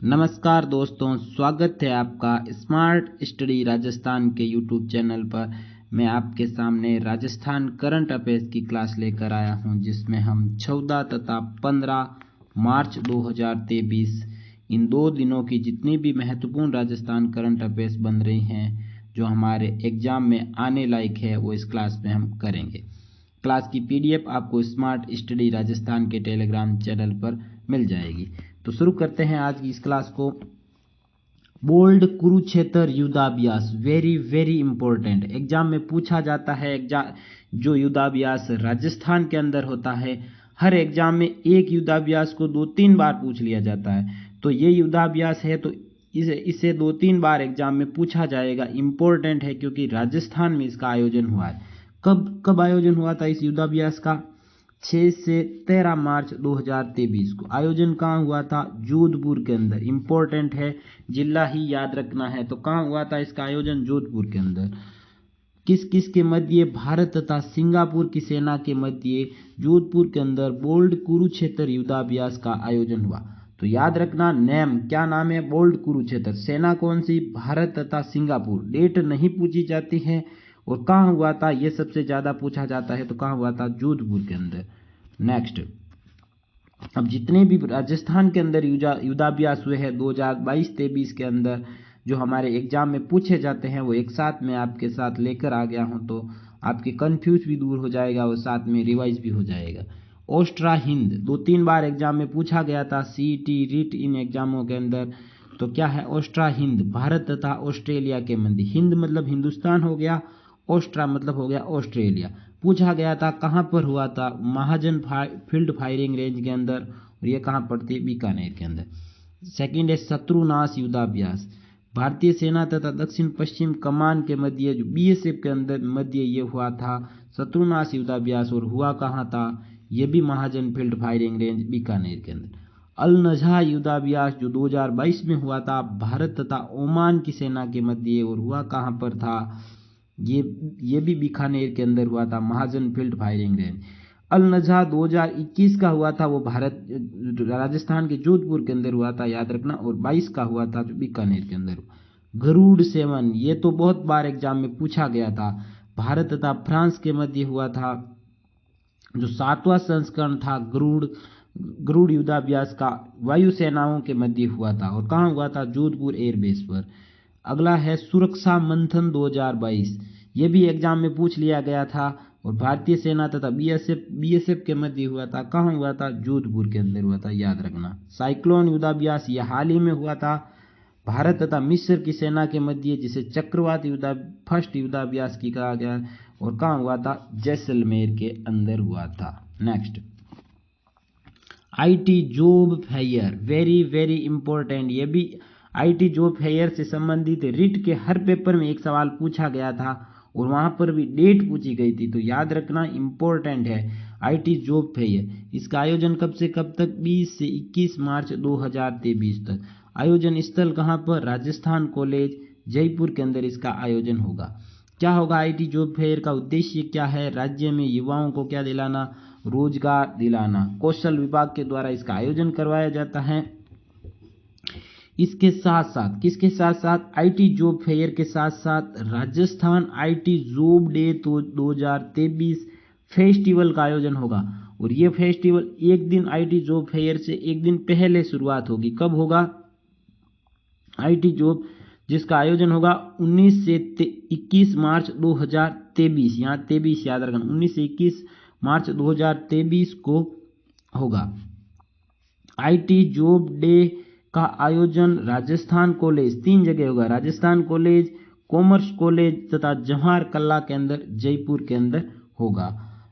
नमस्कार दोस्तों, स्वागत है आपका स्मार्ट स्टडी राजस्थान के यूट्यूब चैनल पर। मैं आपके सामने राजस्थान करंट अफेयर्स की क्लास लेकर आया हूं, जिसमें हम 14 तथा 15 मार्च 2023 इन 2 दिनों की जितनी भी महत्वपूर्ण राजस्थान करंट अफेयर्स बन रही हैं, जो हमारे एग्जाम में आने लायक है, वो इस क्लास में हम करेंगे। क्लास की पीडीएफ आपको स्मार्ट स्टडी राजस्थान के टेलीग्राम चैनल पर मिल जाएगी। तो शुरू करते हैं आज की इस क्लास को। बोल्ड कुरुक्षेत्र युद्धाभ्यास वेरी वेरी इंपॉर्टेंट, एग्जाम में पूछा जाता है। जो युद्धाभ्यास राजस्थान के अंदर होता है, हर एग्जाम में एक युद्धाभ्यास को 2-3 बार पूछ लिया जाता है। तो ये युद्धाभ्यास है, तो इसे 2-3 बार एग्जाम में पूछा जाएगा। इंपॉर्टेंट है क्योंकि राजस्थान में इसका आयोजन हुआ है। कब आयोजन हुआ था इस युद्धाभ्यास का? 6 से 13 मार्च 2023 को। आयोजन कहाँ हुआ था? जोधपुर के अंदर। इंपॉर्टेंट है, जिला ही याद रखना है। तो कहाँ हुआ था इसका आयोजन? जोधपुर के अंदर। किस किस के मध्य? भारत तथा सिंगापुर की सेना के मध्य जोधपुर के अंदर बोल्ड कुरुक्षेत्र युद्धाभ्यास का आयोजन हुआ। तो याद रखना, नेम क्या नाम है? बोल्ड कुरुक्षेत्र। सेना कौन सी? भारत तथा सिंगापुर। डेट नहीं पूछी जाती है। और कहाँ हुआ था ये सबसे ज्यादा पूछा जाता है। तो कहाँ हुआ था? जोधपुर के अंदर। नेक्स्ट, अब जितने भी राजस्थान के अंदर युद्धाभ्यास हुए हैं 2022-23 के अंदर, जो हमारे एग्जाम में पूछे जाते हैं, वो एक साथ में आपके साथ लेकर आ गया हूं। तो आपके कंफ्यूज भी दूर हो जाएगा और साथ में रिवाइज भी हो जाएगा। ऑस्ट्रा हिंद 2-3 बार एग्जाम में पूछा गया था, सीईटी रीट इन एग्जामों के अंदर। तो क्या है? ऑस्ट्रा हिंद भारत तथा ऑस्ट्रेलिया के मध्य। हिंद मतलब हिंदुस्तान हो गया, ऑस्ट्रा मतलब हो गया ऑस्ट्रेलिया। पूछा गया था, कहाँ पर हुआ था? महाजन फील्ड फायरिंग रेंज के अंदर। और ये कहाँ पड़ती है? बीकानेर के अंदर। सेकंड है शत्रुनाश युद्धाभ्यास। भारतीय सेना तथा दक्षिण पश्चिम कमान के मध्य, जो बीएसएफ के अंदर मध्य ये हुआ था शत्रुनाश युद्धाभ्यास। और हुआ कहाँ था? ये भी महाजन फील्ड फायरिंग रेंज बीकानेर के अंदर। अल नजहा युद्धाभ्यास जो 2022 में हुआ था भारत तथा ओमान की सेना के मध्य, और हुआ कहाँ पर था? ये भी बीकानेर के अंदर हुआ था, महाजन फील्ड फायरिंग रेंज। अल नजहा 2021 का हुआ था, वो राजस्थान के जोधपुर के अंदर हुआ था, याद रखना। और 22 का हुआ था जो बीकानेर के अंदर। गरुड़ सेवन, ये तो बहुत बार एग्जाम में पूछा गया था। भारत तथा फ्रांस के मध्य हुआ था, जो 7वां संस्करण था गरुड़ युद्धाभ्यास का, वायुसेनाओं के मध्य हुआ था। और कहाँ हुआ था? जोधपुर एयरबेस पर। अगला है सुरक्षा मंथन 2022। ये भी एग्जाम में पूछ लिया गया था, और भारतीय सेना तथा बीएसएफ के मध्य हुआ था। कहाँ हुआ था? जोधपुर के अंदर हुआ था, याद रखना। साइक्लोन युद्धाभ्यास ये हाल ही में हुआ था, भारत तथा मिस्र की सेना के मध्य, जिसे चक्रवात फर्स्ट युद्धाभ्यास की कहा गया। और कहाँ हुआ था? जैसलमेर के अंदर हुआ था। Next, IT job fair very very important. ये भी आईटी जॉब फेयर से संबंधित रिट के हर पेपर में एक सवाल पूछा गया था, और वहां पर भी डेट पूछी गई थी। तो याद रखना, इंपॉर्टेंट है आईटी जॉब फेयर। इसका आयोजन कब से कब तक? 20 से 21 मार्च 2023 तक। आयोजन स्थल कहाँ पर? राजस्थान कॉलेज जयपुर के अंदर इसका आयोजन होगा। क्या होगा आईटी जॉब फेयर का उद्देश्य? क्या है? राज्य में युवाओं को क्या दिलाना? रोजगार दिलाना। कौशल विभाग के द्वारा इसका आयोजन करवाया जाता है। इसके साथ साथ, किसके साथ साथ? आईटी जॉब फेयर के साथ साथ Rajasthan IT job day 2023 festival का आयोजन होगा। और ये फेस्टिवल एक दिन आईटी जॉब फेयर से एक दिन पहले शुरुआत होगी। कब होगा? आईटी जॉब जिसका आयोजन होगा 19 से 21 मार्च 2023। यहाँ 23 याद रखना, 19 से 21 मार्च 2023 को होगा। आईटी जॉब डे का आयोजन राजस्थान कॉलेज 3 जगह होगा, राजस्थान कॉलेज, कॉमर्स कॉलेज तथा जवाहर कला के अंदर जयपुर के अंदर होगा।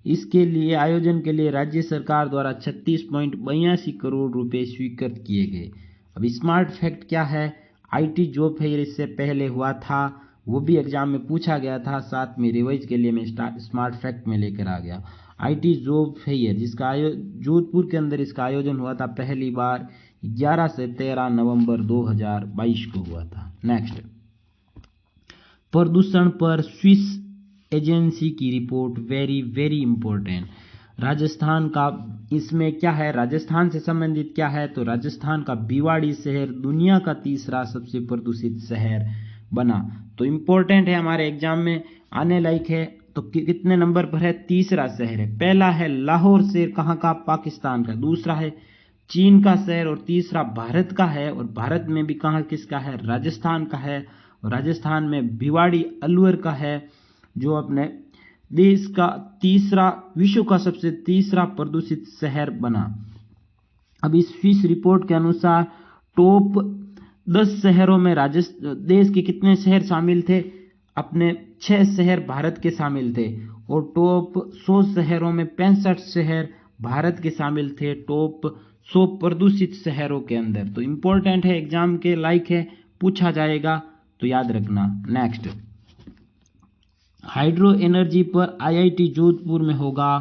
इसके लिए आयोजन के लिए राज्य सरकार द्वारा 36.82 करोड़ रुपए स्वीकृत किए गए। अब स्मार्ट फैक्ट क्या है? आईटी जॉब फेयर इससे पहले हुआ था, वो भी एग्जाम में पूछा गया था। साथ में रिवाइज के लिए मैं स्मार्ट फैक्ट में लेकर आ गया। आईटी जॉब फेयर जिसका जोधपुर के अंदर इसका आयोजन हुआ था पहली बार 11 से 13 नवंबर 2022 को हुआ था। नेक्स्ट, प्रदूषण पर स्विस एजेंसी की report very very important. Rajasthan का इसमें क्या है, राजस्थान से संबंधित क्या है, तो राजस्थान का भिवाड़ी शहर दुनिया का तीसरा सबसे प्रदूषित शहर बना। तो इम्पोर्टेंट है, हमारे एग्जाम में आने लायक है। तो कितने नंबर पर है, तीसरा शहर है। पहला है लाहौर शहर, कहाँ का, पाकिस्तान का। दूसरा है चीन का शहर और तीसरा भारत का है। और भारत में भी कहाँ किसका है, राजस्थान का है। और राजस्थान में भिवाड़ी अलवर का है, जो अपने देश का तीसरा, विश्व का सबसे तीसरा प्रदूषित शहर बना। अब इस स्विस रिपोर्ट के अनुसार टॉप 10 शहरों में देश के कितने शहर शामिल थे, अपने 6 शहर भारत के शामिल थे। और टॉप 100 शहरों में 65 शहर भारत के शामिल थे, टॉप 100 प्रदूषित शहरों के अंदर। तो इंपॉर्टेंट है, एग्जाम के लायक है, पूछा जाएगा, तो याद रखना। नेक्स्ट, हाइड्रो एनर्जी पर आईआईटी जोधपुर में होगा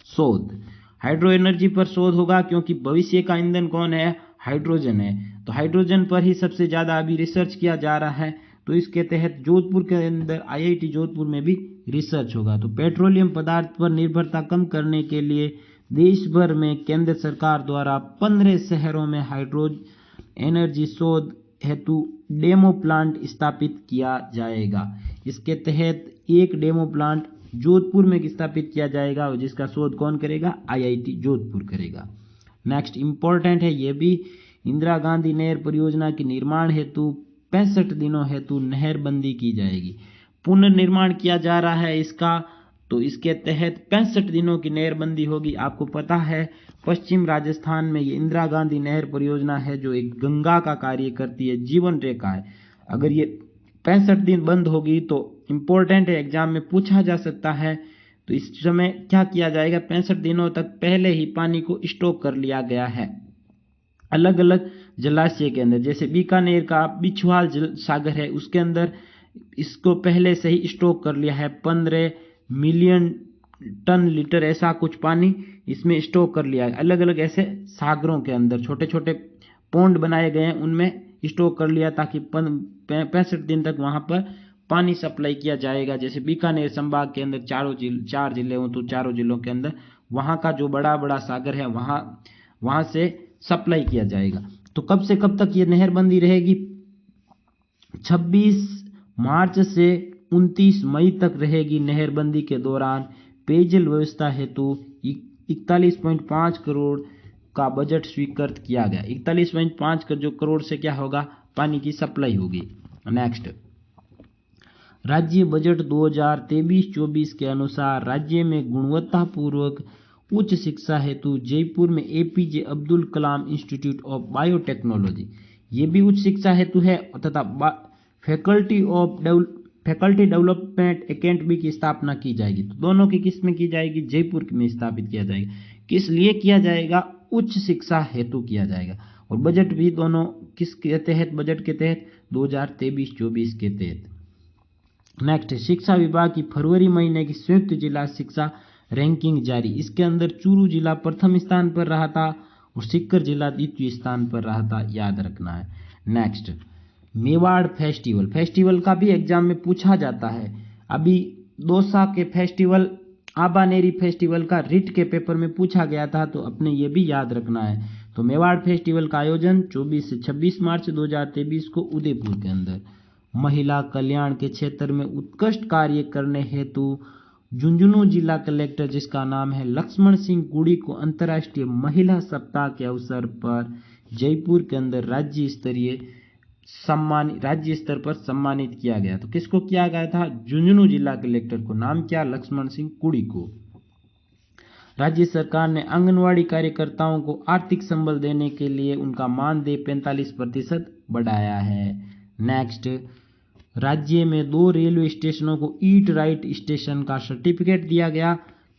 शोध। हाइड्रो एनर्जी पर शोध होगा क्योंकि भविष्य का ईंधन कौन है, हाइड्रोजन है। तो हाइड्रोजन पर ही सबसे ज्यादा अभी रिसर्च किया जा रहा है। तो इसके तहत जोधपुर के अंदर आईआईटी जोधपुर में भी रिसर्च होगा। तो पेट्रोलियम पदार्थ पर निर्भरता कम करने के लिए देश भर में केंद्र सरकार द्वारा 15 शहरों में हाइड्रो एनर्जी शोध हेतु डेमो प्लांट स्थापित किया जाएगा। इसके तहत एक डेमो प्लांट जोधपुर में स्थापित किया जाएगा और जिसका शोध कौन करेगा, आईआईटी जोधपुर करेगा। नेक्स्ट इंपॉर्टेंट है ये भी, इंदिरा गांधी नहर परियोजना के निर्माण हेतु 65 दिनों हेतु नहरबंदी की जाएगी। पुनर्निर्माण किया जा रहा है इसका, तो इसके तहत 65 दिनों की नहरबंदी होगी। आपको पता है पश्चिम राजस्थान में ये इंदिरा गांधी नहर परियोजना है, जो एक गंगा का कार्य करती है, जीवन रेखा है। अगर ये 65 दिन बंद होगी तो इम्पोर्टेंट है, एग्जाम में पूछा जा सकता है। तो इस समय क्या किया जाएगा, 65 दिनों तक पहले ही पानी को स्टॉक कर लिया गया है अलग अलग जलाशय के अंदर। जैसे बीकानेर का बिछवाल सागर है, उसके अंदर इसको पहले से ही स्टॉक कर लिया है। 15 मिलियन टन लीटर ऐसा कुछ पानी इसमें स्टॉक कर लिया है। अलग अलग ऐसे सागरों के अंदर छोटे छोटे पॉन्ड बनाए गए हैं, उनमें स्टॉक कर लिया ताकि 65 दिन तक वहां पर पानी सप्लाई किया जाएगा। जैसे बीकानेर संभाग के अंदर 4 जिले हों तो चारों जिलों के अंदर वहां का जो बड़ा बड़ा सागर है वहां से सप्लाई किया जाएगा। तो कब से कब तक ये नहरबंदी रहेगी, 26 मार्च से 29 मई तक रहेगी। नहरबंदी के दौरान पेयजल व्यवस्था हेतु 41.5 करोड़ का बजट स्वीकृत किया गया। 41.5 करोड़ से क्या होगा, पानी की सप्लाई होगी। नेक्स्ट, राज्य बजट 2023-24 के अनुसार राज्य में गुणवत्तापूर्वक उच्च शिक्षा हेतु जयपुर में APJ Abdul Kalam institute of biotechnology, ये भी उच्च शिक्षा हेतु है, तथा फैकल्टी डेवलपमेंट एकेडमी की स्थापना की जाएगी। तो दोनों की किस में की जाएगी, जयपुर में स्थापित किया जाएगा। किस लिए किया जाएगा, उच्च शिक्षा हेतु किया जाएगा। और बजट भी दोनों किसके तहत, बजट के तहत 2023-24 के तहत। नेक्स्ट, शिक्षा विभाग की फरवरी महीने की संयुक्त जिला शिक्षा रैंकिंग जारी। इसके अंदर चूरू जिला प्रथम स्थान पर रहा था और सीकर जिला द्वितीय स्थान पर रहा था, याद रखना है। नेक्स्ट, मेवाड़ फेस्टिवल का भी एग्जाम में पूछा जाता है। अभी दौसा के फेस्टिवल, आबानेरी फेस्टिवल का रिट के पेपर में पूछा गया था, तो अपने ये भी याद रखना है। तो मेवाड़ फेस्टिवल का आयोजन 24 से 26 मार्च 2023 को उदयपुर के अंदर। महिला कल्याण के क्षेत्र में उत्कृष्ट कार्य करने हेतु झुंझुनू जिला कलेक्टर, जिसका नाम है लक्ष्मण सिंह गुड़ी, को अंतर्राष्ट्रीय महिला सप्ताह के अवसर पर जयपुर के अंदर राज्य स्तर पर सम्मानित किया गया। तो किसको किया गया था, झुंझुनू जिला कलेक्टर को। नाम क्या, लक्ष्मण सिंह गुड़ी को। राज्य सरकार ने आंगनवाड़ी कार्यकर्ताओं को आर्थिक संबल देने के लिए उनका मानदेय 45% बढ़ाया है। नेक्स्ट, राज्य में 2 रेलवे स्टेशनों को ईट राइट स्टेशन का सर्टिफिकेट दिया गया।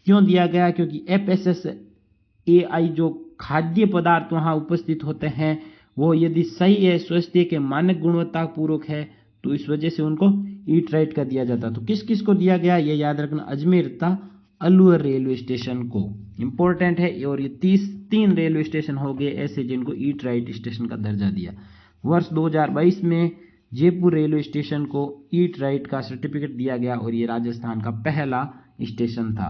क्यों दिया गया, क्योंकि FSSAI जो खाद्य पदार्थ वहां उपस्थित होते हैं वो यदि सही है, स्वास्थ्य के मानक गुणवत्ता पूर्वक है, तो इस वजह से उनको ईट राइट का दिया जाता। तो किस किस को दिया गया, ये याद रखना, अजमेर तथा अलवर रेलवे स्टेशन को। इंपॉर्टेंट है। और ये 3 रेलवे स्टेशन हो गए ऐसे जिनको ईट राइट स्टेशन का दर्जा दिया। वर्ष 2022 में जयपुर रेलवे स्टेशन को ईट राइट का सर्टिफिकेट दिया गया और ये राजस्थान का पहला स्टेशन था।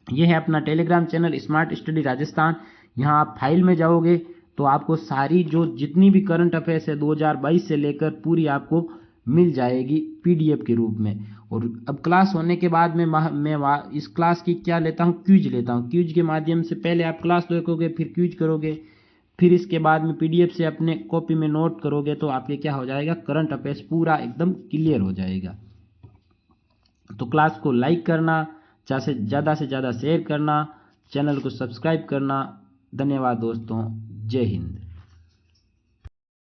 ये है अपना Telegram channel smart study Rajasthan. यहाँ आप फाइल में जाओगे तो आपको सारी जो जितनी भी करंट अफेयर्स है 2022 से लेकर पूरी आपको मिल जाएगी पीडीएफ के रूप में। और अब क्लास होने के बाद मैं इस क्लास की क्या लेता हूँ, क्विज लेता हूँ। क्विज के माध्यम से पहले आप क्लास देखोगे, फिर क्विज करोगे, फिर इसके बाद में पीडीएफ से अपने कॉपी में नोट करोगे, तो आपके क्या हो जाएगा, करंट अफेयर्स पूरा एकदम क्लियर हो जाएगा। तो क्लास को लाइक करना, से ज़्यादा शेयर करना, चैनल को सब्सक्राइब करना। धन्यवाद दोस्तों, जय हिंद।